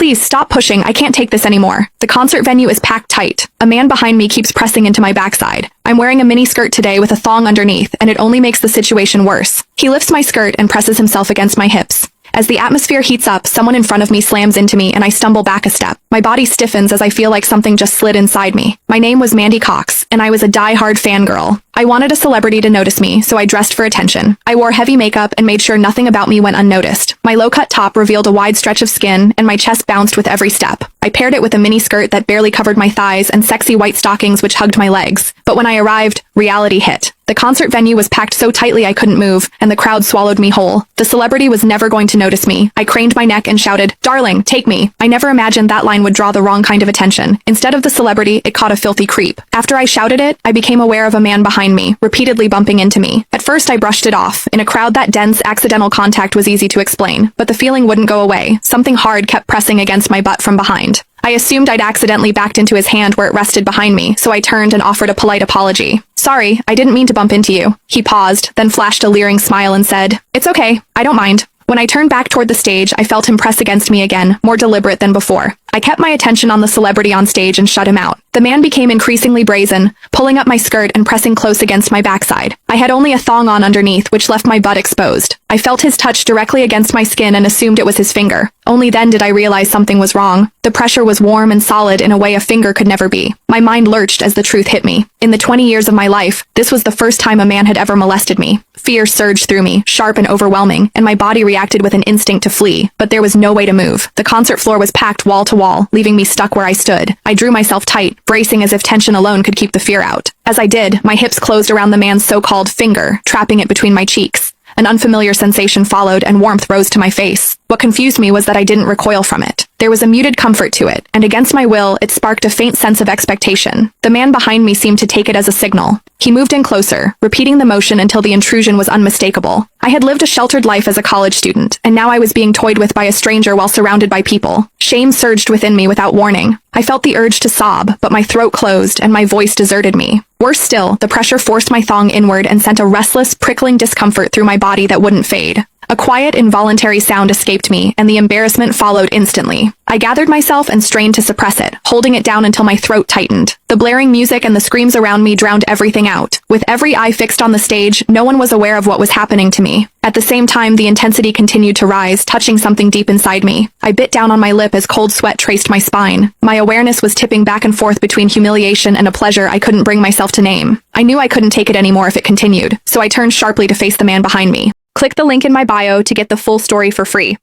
Please stop pushing, I can't take this anymore. The concert venue is packed tight. A man behind me keeps pressing into my backside. I'm wearing a mini skirt today with a thong underneath, and it only makes the situation worse. He lifts my skirt and presses himself against my hips. As the atmosphere heats up, someone in front of me slams into me and I stumble back a step. My body stiffens as I feel like something just slid inside me. My name was Mandy Cox, and I was a die-hard fangirl. I wanted a celebrity to notice me, so I dressed for attention. I wore heavy makeup and made sure nothing about me went unnoticed. My low-cut top revealed a wide stretch of skin, and my chest bounced with every step. I paired it with a mini skirt that barely covered my thighs and sexy white stockings which hugged my legs. But when I arrived, reality hit. The concert venue was packed so tightly I couldn't move, and the crowd swallowed me whole. The celebrity was never going to notice me. I craned my neck and shouted, "Darling, take me." I never imagined that line would draw the wrong kind of attention. Instead of the celebrity, it caught a filthy creep. After I shouted it, I became aware of a man behind me, repeatedly bumping into me. At first I brushed it off. In a crowd that dense, accidental contact was easy to explain, but the feeling wouldn't go away. Something hard kept pressing against my butt from behind. I assumed I'd accidentally backed into his hand where it rested behind me, so I turned and offered a polite apology. "Sorry, I didn't mean to bump into you." He paused, then flashed a leering smile and said, "It's okay, I don't mind." When I turned back toward the stage, I felt him press against me again, more deliberate than before. I kept my attention on the celebrity on stage and shut him out. The man became increasingly brazen, pulling up my skirt and pressing close against my backside. I had only a thong on underneath, which left my butt exposed. I felt his touch directly against my skin and assumed it was his finger. Only then did I realize something was wrong. The pressure was warm and solid in a way a finger could never be. My mind lurched as the truth hit me. In the 20 years of my life, this was the first time a man had ever molested me. Fear surged through me, sharp and overwhelming, and my body reacted with an instinct to flee. But there was no way to move. The concert floor was packed wall to wall, leaving me stuck where I stood. I drew myself tight, bracing as if tension alone could keep the fear out. As I did, my hips closed around the man's so-called finger, trapping it between my cheeks. An unfamiliar sensation followed, and warmth rose to my face. What confused me was that I didn't recoil from it. There was a muted comfort to it, and against my will, it sparked a faint sense of expectation. The man behind me seemed to take it as a signal. He moved in closer, repeating the motion until the intrusion was unmistakable. I had lived a sheltered life as a college student, and now I was being toyed with by a stranger while surrounded by people. Shame surged within me without warning. I felt the urge to sob, but my throat closed and my voice deserted me. Worse still, the pressure forced my thong inward and sent a restless, prickling discomfort through my body that wouldn't fade. A quiet, involuntary sound escaped me, and the embarrassment followed instantly. I gathered myself and strained to suppress it, holding it down until my throat tightened. The blaring music and the screams around me drowned everything out. With every eye fixed on the stage, no one was aware of what was happening to me. At the same time, the intensity continued to rise, touching something deep inside me. I bit down on my lip as cold sweat traced my spine. My awareness was tipping back and forth between humiliation and a pleasure I couldn't bring myself to name. I knew I couldn't take it anymore if it continued, so I turned sharply to face the man behind me. Click the link in my bio to get the full story for free.